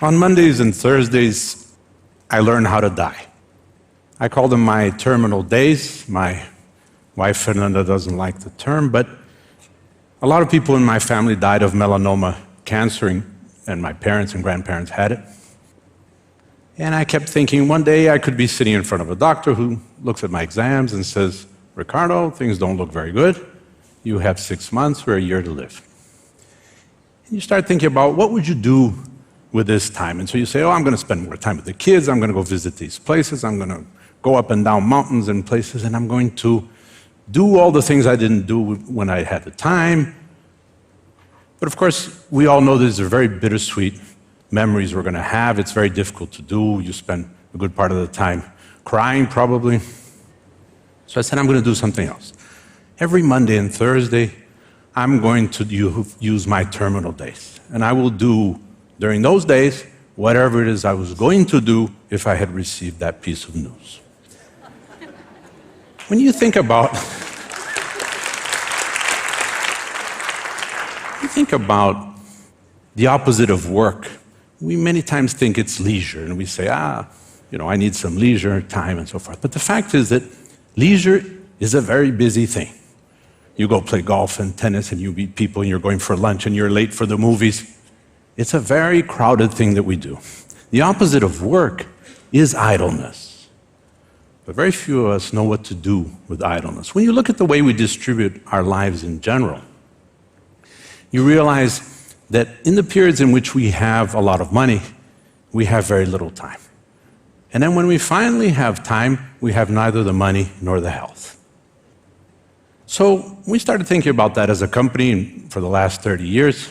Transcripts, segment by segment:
On Mondays and Thursdays, I learn how to die. I call them my terminal days. My wife, Fernanda, doesn't like the term, but a lot of people in my family died of melanoma cancer, and my parents and grandparents had it. And I kept thinking one day I could be sitting in front of a doctor who looks at my exams and says, "Ricardo, things don't look very good. You have 6 months or a year to live." And you start thinking about what would you do with this time. And so you say, "Oh, I'm going to spend more time with the kids. I'm going to go visit these places. I'm going to go up and down mountains and places, and I'm going to do all the things I didn't do when I had the time." But of course, we all know these are very bittersweet memories we're going to have. It's very difficult to do. You spend a good part of the time crying, probably. So I said, I'm going to do something else. Every Monday and Thursday, I'm going to use my terminal days. And I will do, during those days, whatever it is I was going to do if I had received that piece of news. When you think about the opposite of work, we many times think it's leisure, and we say, I need some leisure time and so forth. But the fact is that leisure is a very busy thing. You go play golf and tennis, and you meet people, and you're going for lunch, and you're late for the movies. It's a very crowded thing that we do. The opposite of work is idleness. But very few of us know what to do with idleness. When you look at the way we distribute our lives in general, you realize that in the periods in which we have a lot of money, we have very little time. And then when we finally have time, we have neither the money nor the health. So we started thinking about that as a company for the last 30 years.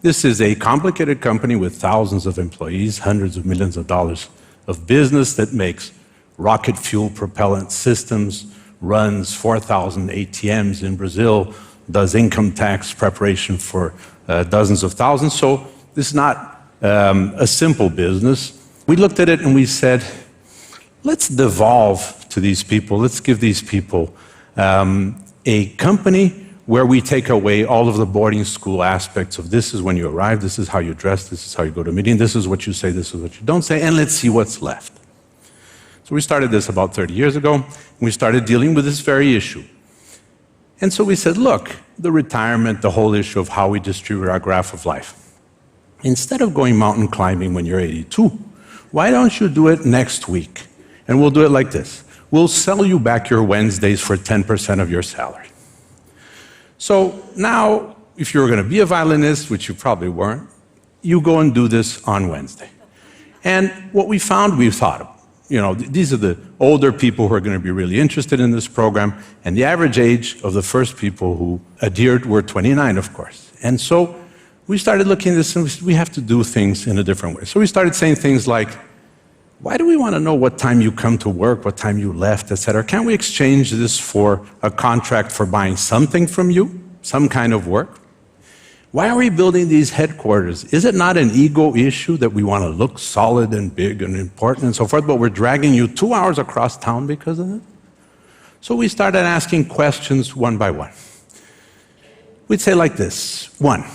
This is a complicated company with thousands of employees, hundreds of millions of dollars of business that makes rocket fuel propellant systems, runs 4,000 ATMs in Brazil, does income tax preparation for dozens of thousands. So this is not a simple business. We looked at it and we said, let's devolve to these people. Let's give these people a company where we take away all of the boarding school aspects of this is when you arrive, this is how you dress, this is how you go to a meeting, this is what you say, this is what you don't say, and let's see what's left. So we started this about 30 years ago, and we started dealing with this very issue. And so we said, look, the retirement, the whole issue of how we distribute our graph of life. Instead of going mountain climbing when you're 82, why don't you do it next week? And we'll do it like this. We'll sell you back your Wednesdays for 10% of your salary. So now, if you're going to be a violinist, which you probably weren't, you go and do this on Wednesday. And what we found, we thought, these are the older people who are going to be really interested in this program, and the average age of the first people who adhered were 29, of course. And so we started looking at this, and we have to do things in a different way. So we started saying things like, why do we want to know what time you come to work, what time you left, etc.? Can't we exchange this for a contract for buying something from you, some kind of work? Why are we building these headquarters? Is it not an ego issue that we want to look solid and big and important and so forth, but we're dragging you 2 hours across town because of it? So we started asking questions one by one. We'd say like this. 1,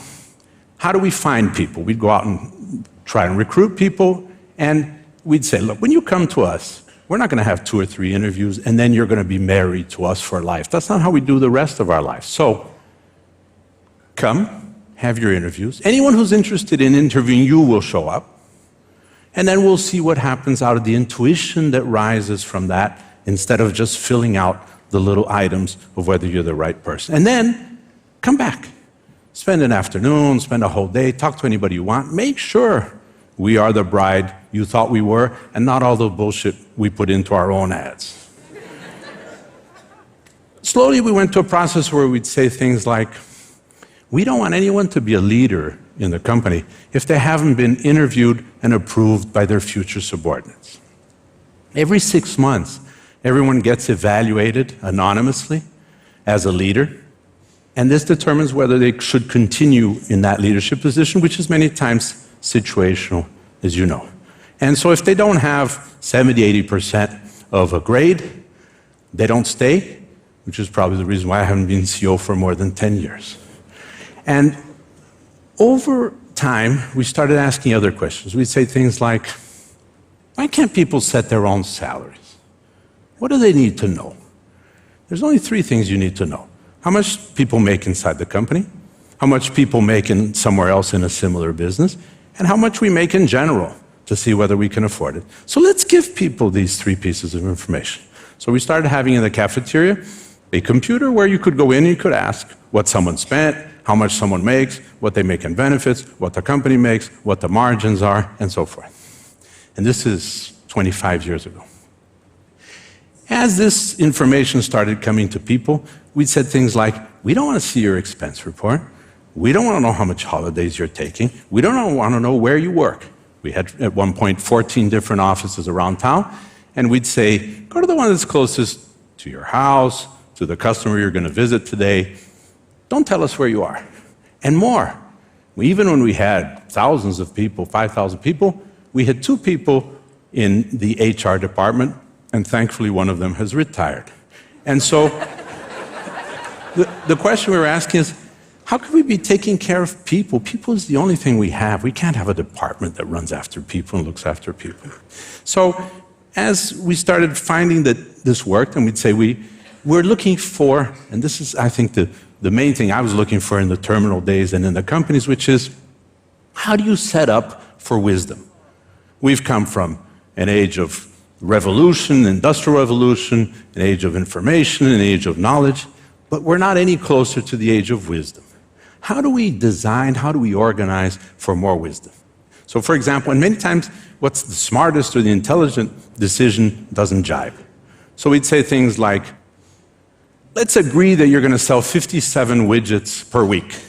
how do we find people? We'd go out and try and recruit people, and we'd say, look, when you come to us, we're not going to have 2 or 3 interviews, and then you're going to be married to us for life. That's not how we do the rest of our life. So come. Have your interviews. Anyone who's interested in interviewing you will show up. And then we'll see what happens out of the intuition that rises from that instead of just filling out the little items of whether you're the right person. And then come back. Spend an afternoon, spend a whole day, talk to anybody you want. Make sure we are the bride you thought we were and not all the bullshit we put into our own ads. Slowly we went to a process where we'd say things like, we don't want anyone to be a leader in the company if they haven't been interviewed and approved by their future subordinates. Every 6 months, everyone gets evaluated anonymously as a leader, and this determines whether they should continue in that leadership position, which is many times situational, as you know. And so if they don't have 70, 80% of a grade, they don't stay, which is probably the reason why I haven't been CEO for more than 10 years. And over time, we started asking other questions. We'd say things like, why can't people set their own salaries? What do they need to know? There's only 3 things you need to know. How much people make inside the company, how much people make in somewhere else in a similar business, and how much we make in general to see whether we can afford it. So let's give people these 3 pieces of information. So we started having in the cafeteria a computer where you could go in and you could ask what someone spent, how much someone makes, what they make in benefits, what the company makes, what the margins are, and so forth. And this is 25 years ago. As this information started coming to people, we said things like, we don't want to see your expense report. We don't want to know how much holidays you're taking. We don't want to know where you work. We had, at one point, 14 different offices around town, and we'd say, go to the one that's closest to your house, to the customer you're going to visit today. Don't tell us where you are. And more. Even when we had thousands of people, 5,000 people, we had 2 people in the HR department, and thankfully one of them has retired. And so the question we were asking is, how can we be taking care of people? People is the only thing we have. We can't have a department that runs after people and looks after people. So as we started finding that this worked, and we'd say we're looking for, and this is, I think, the main thing I was looking for in the terminal days and in the companies, which is, how do you set up for wisdom? We've come from an age of revolution, industrial revolution, an age of information, an age of knowledge, but we're not any closer to the age of wisdom. How do we design, how do we organize for more wisdom? So for example, and many times what's the smartest or the intelligent decision doesn't jibe. So we'd say things like, let's agree that you're going to sell 57 widgets per week.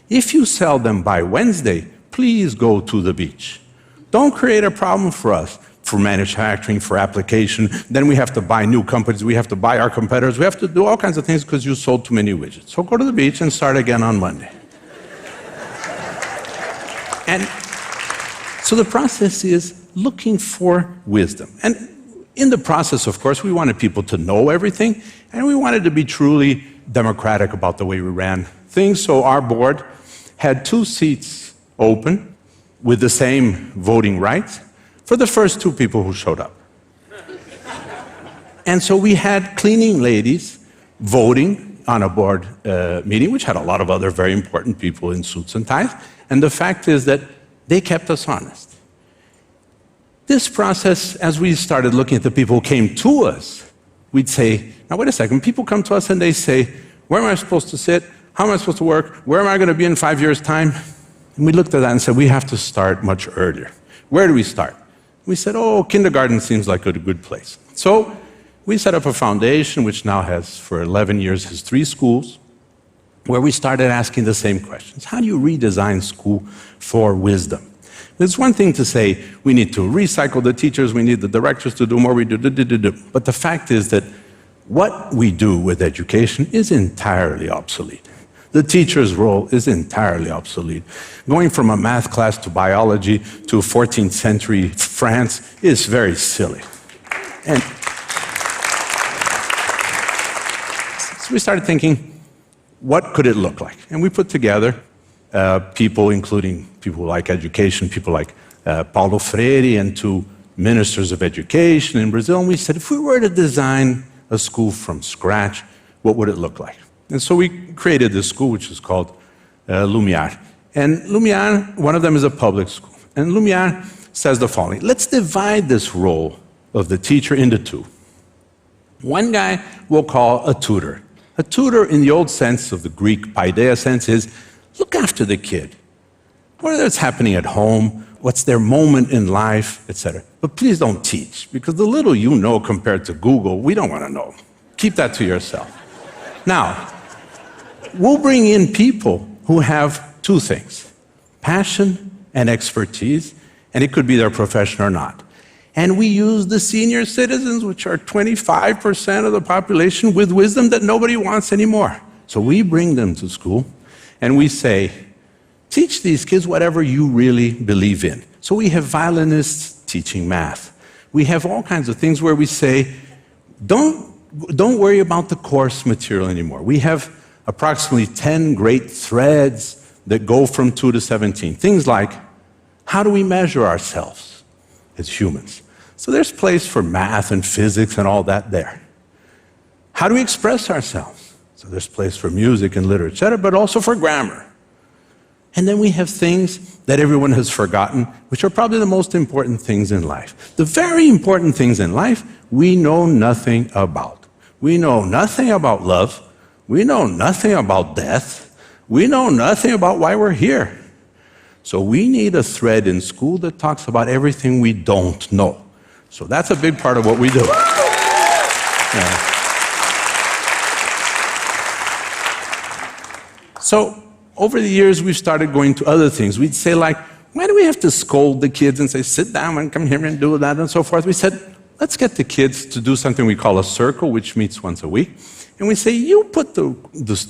If you sell them by Wednesday, please go to the beach. Don't create a problem for us, for manufacturing, for application. Then we have to buy new companies, we have to buy our competitors, we have to do all kinds of things because you sold too many widgets. So go to the beach and start again on Monday. And so the process is looking for wisdom. And in the process, of course, we wanted people to know everything, and we wanted to be truly democratic about the way we ran things. So our board had 2 seats open with the same voting rights for the first 2 people who showed up. And so we had cleaning ladies voting on a board meeting, which had a lot of other very important people in suits and ties. And the fact is that they kept us honest. This process, as we started looking at the people who came to us, we'd say, now wait a second, people come to us and they say, where am I supposed to sit? How am I supposed to work? Where am I going to be in 5 years' time? And we looked at that and said, we have to start much earlier. Where do we start? We said, oh, kindergarten seems like a good place. So we set up a foundation, which now has, for 11 years, has 3 schools, where we started asking the same questions. How do you redesign school for wisdom? It's one thing to say, we need to recycle the teachers, we need the directors to do more, we do. But the fact is that what we do with education is entirely obsolete. The teacher's role is entirely obsolete. Going from a math class to biology to 14th century France is very silly. And so we started thinking, what could it look like? And we put together people, including people who like education, people like Paulo Freire and 2 ministers of education in Brazil. And we said, if we were to design a school from scratch, what would it look like? And so we created this school, which is called Lumiar. And Lumiar, one of them is a public school. And Lumiar says the following: let's divide this role of the teacher into 2. One guy we'll call a tutor. A tutor, in the old sense of the Greek paideia sense, is look after the kid. What's happening at home, what's their moment in life, etc. But please don't teach, because the little you know compared to Google, we don't want to know. Keep that to yourself. Now, we'll bring in people who have 2 things, passion and expertise, and it could be their profession or not. And we use the senior citizens, which are 25% of the population, with wisdom that nobody wants anymore. So we bring them to school, and we say, teach these kids whatever you really believe in. So we have violinists teaching math. We have all kinds of things where we say, don't worry about the course material anymore. We have approximately 10 great threads that go from 2 to 17. Things like, how do we measure ourselves as humans? So there's place for math and physics and all that there. How do we express ourselves? So there's place for music and literature, but also for grammar. And then we have things that everyone has forgotten, which are probably the most important things in life. The very important things in life, we know nothing about. We know nothing about love. We know nothing about death. We know nothing about why we're here. So we need a thread in school that talks about everything we don't know. So that's a big part of what we do. Yeah. So over the years, we've started going to other things. We'd say, like, why do we have to scold the kids and say, sit down and come here and do that and so forth? We said, let's get the kids to do something we call a circle, which meets once a week. And we say, you put the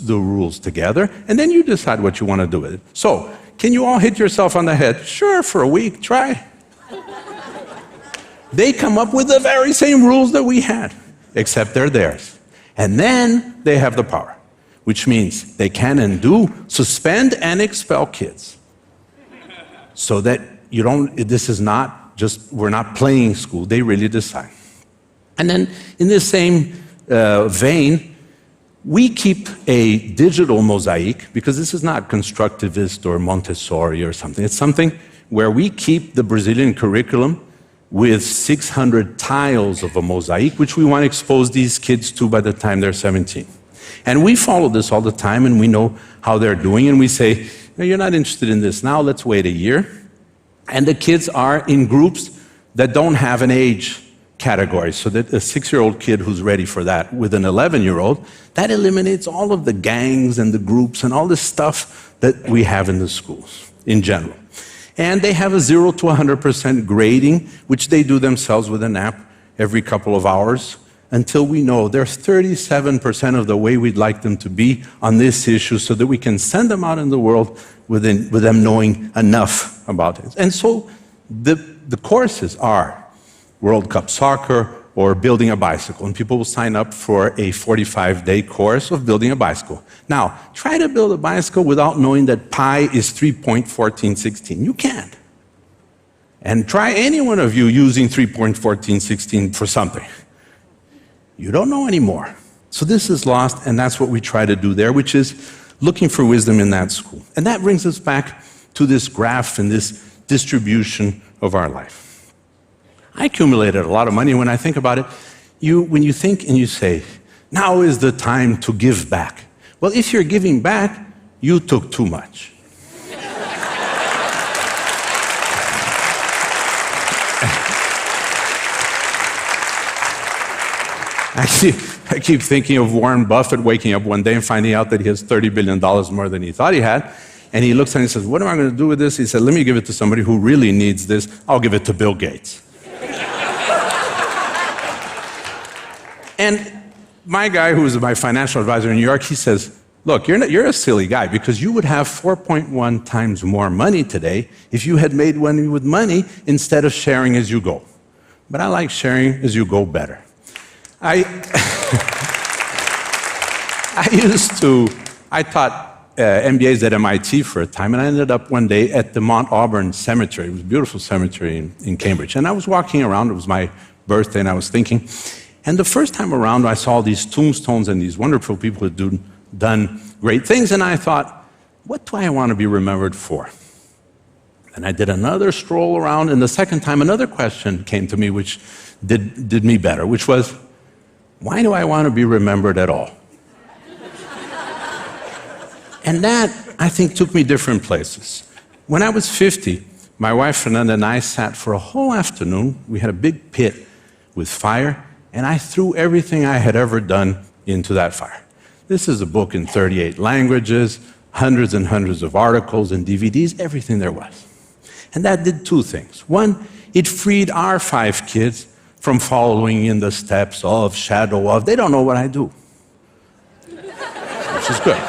rules together, and then you decide what you want to do with it. So, can you all hit yourself on the head? Sure, for a week, try. They come up with the very same rules that we had, except they're theirs. And then they have the power, which means they can and do suspend and expel kids. So that you don't, this is not just, we're not playing school, they really decide. And then in this same vein, we keep a digital mosaic, because this is not constructivist or Montessori or something. It's something where we keep the Brazilian curriculum with 600 tiles of a mosaic, which we want to expose these kids to by the time they're 17. And we follow this all the time, and we know how they're doing, and we say, no, you're not interested in this now, let's wait a year. And the kids are in groups that don't have an age category, so that a 6-year-old kid who's ready for that with an 11-year-old, that eliminates all of the gangs and the groups and all this stuff that we have in the schools in general. And they have a 0 to 100% grading, which they do themselves with an app every couple of hours, until we know they're 37% of the way we'd like them to be on this issue, so that we can send them out in the world with them knowing enough about it. And so the courses are World Cup soccer or building a bicycle, and people will sign up for a 45-day course of building a bicycle. Now, try to build a bicycle without knowing that pi is 3.1416. You can't. And try any one of you using 3.1416 for something. You don't know anymore. So this is lost, and that's what we try to do there, which is looking for wisdom in that school. And that brings us back to this graph and this distribution of our life. I accumulated a lot of money. When I think about it, when you think and you say, now is the time to give back. Well, if you're giving back, you took too much. I keep thinking of Warren Buffett waking up one day and finding out that he has $30 billion more than he thought he had. And he looks and he says, what am I going to do with this? He said, let me give it to somebody who really needs this. I'll give it to Bill Gates. And my guy, who was my financial advisor in New York, he says, look, you're a silly guy, because you would have 4.1 times more money today if you had made money with money instead of sharing as you go. But I like sharing as you go better. I taught MBAs at MIT for a time, and I ended up one day at the Mount Auburn Cemetery. It was a beautiful cemetery in Cambridge. And I was walking around, it was my birthday, and I was thinking, and the first time around, I saw these tombstones and these wonderful people who had done great things, and I thought, what do I want to be remembered for? And I did another stroll around, and the second time, another question came to me, which did me better, which was, why do I want to be remembered at all? And that, I think, took me different places. When I was 50, my wife Fernanda and I sat for a whole afternoon. We had a big pit with fire, and I threw everything I had ever done into that fire. This is a book in 38 languages, hundreds and hundreds of articles and DVDs, everything there was. And that did two things. One, it freed our 5 kids from following in the steps of, shadow of. They don't know what I do, which is good.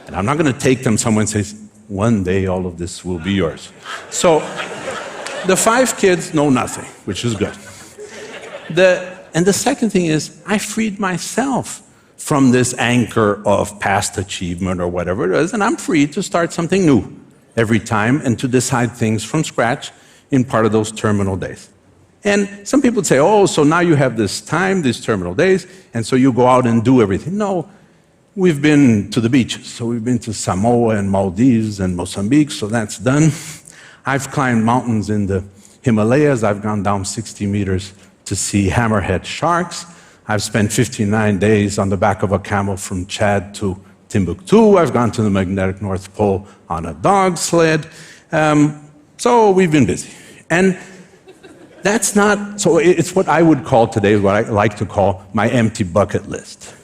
And I'm not going to take them somewhere and say, one day all of this will be yours. So the 5 kids know nothing, which is good. And the second thing is, I freed myself from this anchor of past achievement or whatever it is, and I'm free to start something new every time and to decide things from scratch in part of those terminal days. And some people say, oh, so now you have this time, these terminal days, and so you go out and do everything. No, we've been to the beaches. So we've been to Samoa and Maldives and Mozambique, so that's done. I've climbed mountains in the Himalayas. I've gone down 60 meters to see hammerhead sharks. I've spent 59 days on the back of a camel from Chad to Timbuktu. I've gone to the magnetic North Pole on a dog sled. So we've been busy. And that's not, so it's what I would call today, what I like to call my empty bucket list.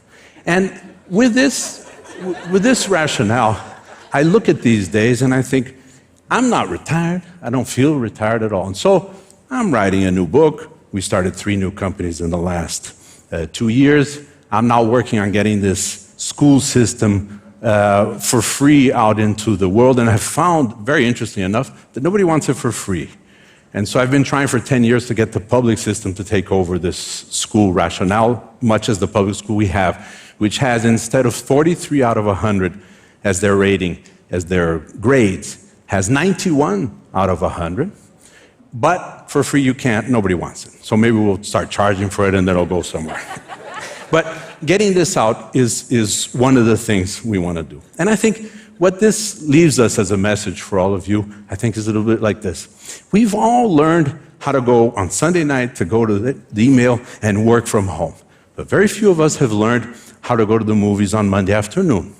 And with this rationale, I look at these days and I think, I'm not retired. I don't feel retired at all. And so I'm writing a new book. We started 3 new companies in the last 2 years. I'm now working on getting this school system for free out into the world. And I've found, very interestingly enough, that nobody wants it for free. And so I've been trying for 10 years to get the public system to take over this school rationale, much as the public school we have, which has, instead of 43 out of 100 as their rating, as their grades, has 91 out of 100. But for free you can't, nobody wants it. So maybe we'll start charging for it and then it'll go somewhere. But getting this out is one of the things we want to do. And I think what this leaves us as a message for all of you, I think, is a little bit like this. We've all learned how to go on Sunday night to go to the email and work from home. But very few of us have learned how to go to the movies on Monday afternoon.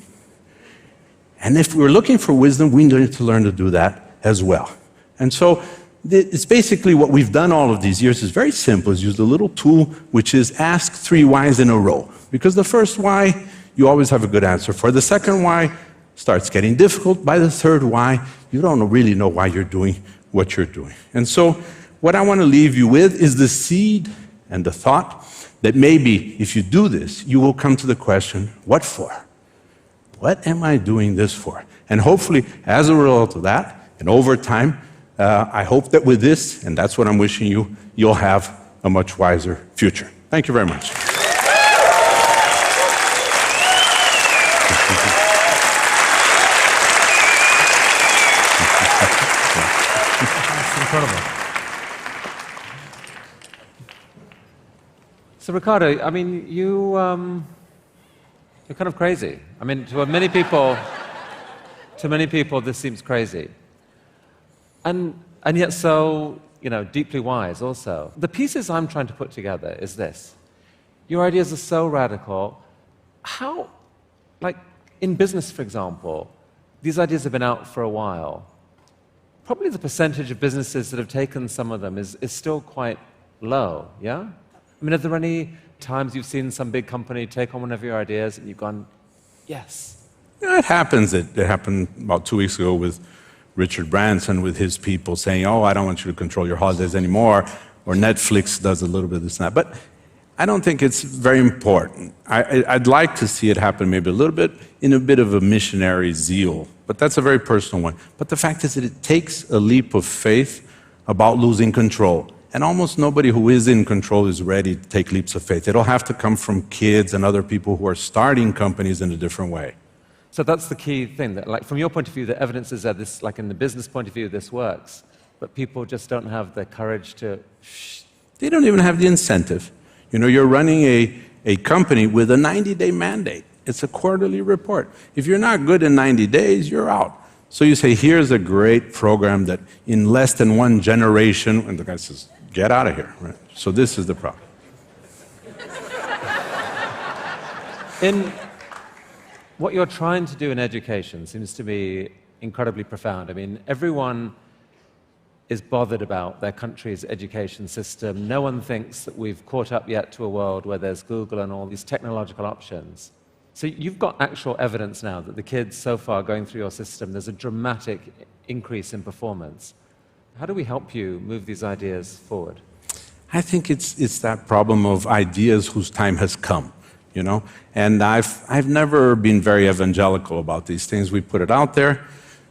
And if we're looking for wisdom, we need to learn to do that as well. And so it's basically what we've done all of these years is very simple. Is use a little tool, which is ask 3 whys in a row. Because the first why, you always have a good answer for. The second why starts getting difficult. By the third why, you don't really know why you're doing what you're doing. And so what I want to leave you with is the seed and the thought that maybe if you do this, you will come to the question, what for? What am I doing this for? And hopefully, as a result of that, and over time, I hope that with this, and that's what I'm wishing you, you'll have a much wiser future. Thank you very much. That's incredible. So Ricardo, I mean, you're kind of crazy. I mean, to many people, this seems crazy. And yet so, deeply wise also. The pieces I'm trying to put together is this. Your ideas are so radical. How, like in business, for example, these ideas have been out for a while. Probably the percentage of businesses that have taken some of them is still quite low, yeah? I mean, are there any times you've seen some big company take on one of your ideas and you've gone, yes? Yeah, it happens. It happened about 2 weeks ago with Richard Branson with his people saying, oh, I don't want you to control your holidays anymore, or Netflix does a little bit of this and that. But I don't think it's very important. I'd like to see it happen maybe a little bit in a bit of a missionary zeal, but that's a very personal one. But the fact is that it takes a leap of faith about losing control. And almost nobody who is in control is ready to take leaps of faith. It'll have to come from kids and other people who are starting companies in a different way. So that's the key thing, that like from your point of view, the evidence is that this, like in the business point of view, this works, but people just don't have the courage to They don't even have the incentive. You're running a company with a 90-day mandate. It's a quarterly report. If you're not good in 90 days, you're out. So you say, here's a great program that in less than 1 generation, and the guy says, get out of here, right? So this is the problem. What you're trying to do in education seems to be incredibly profound. I mean, everyone is bothered about their country's education system. No one thinks that we've caught up yet to a world where there's Google and all these technological options. So you've got actual evidence now that the kids so far going through your system, there's a dramatic increase in performance. How do we help you move these ideas forward? I think it's that problem of ideas whose time has come. And I've never been very evangelical about these things. We put it out there.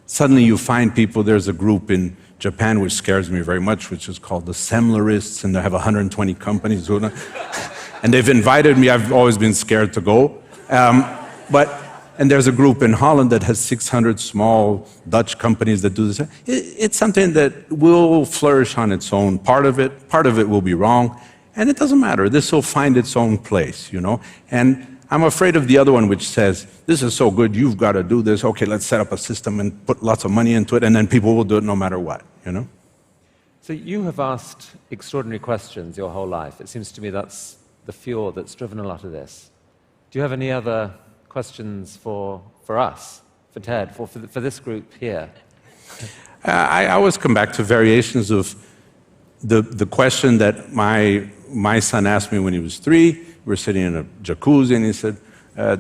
Suddenly you find people, there's a group in Japan which scares me very much, which is called the Semlerists, and they have 120 companies. And they've invited me. I've always been scared to go. And there's a group in Holland that has 600 small Dutch companies that do this. It's something that will flourish on its own. Part of it will be wrong, and it doesn't matter. This will find its own place, you know. And I'm afraid of the other one, which says, this is so good, you've got to do this. Okay, let's set up a system and put lots of money into it, and then people will do it no matter what, you know. So you have asked extraordinary questions your whole life. It seems to me that's the fuel that's driven a lot of this. Do you have any other questions for us, for TED, for this group here? I always come back to variations of the question that my son asked me when he was 3. We're sitting in a jacuzzi, and he said,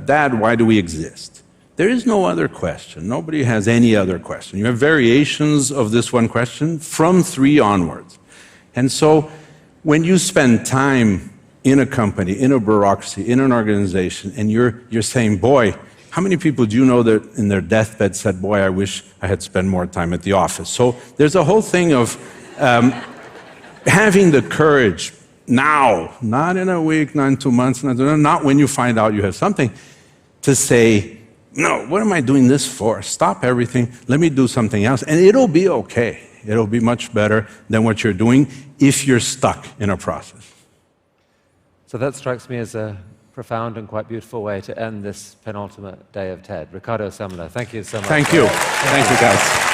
Dad, why do we exist? There is no other question. Nobody has any other question. You have variations of this one question from 3 onwards. And so when you spend time in a company, in a bureaucracy, in an organization, and you're saying, boy, how many people do you know that in their deathbed said, boy, I wish I had spent more time at the office? So there's a whole thing of having the courage now, not in a week, not in 2 months, not when you find out you have something, to say, no, what am I doing this for? Stop everything, let me do something else, and it'll be okay. It'll be much better than what you're doing if you're stuck in a process. So that strikes me as a profound and quite beautiful way to end this penultimate day of TED. Ricardo Semler, thank you so much. Thank you. Thank you, guys.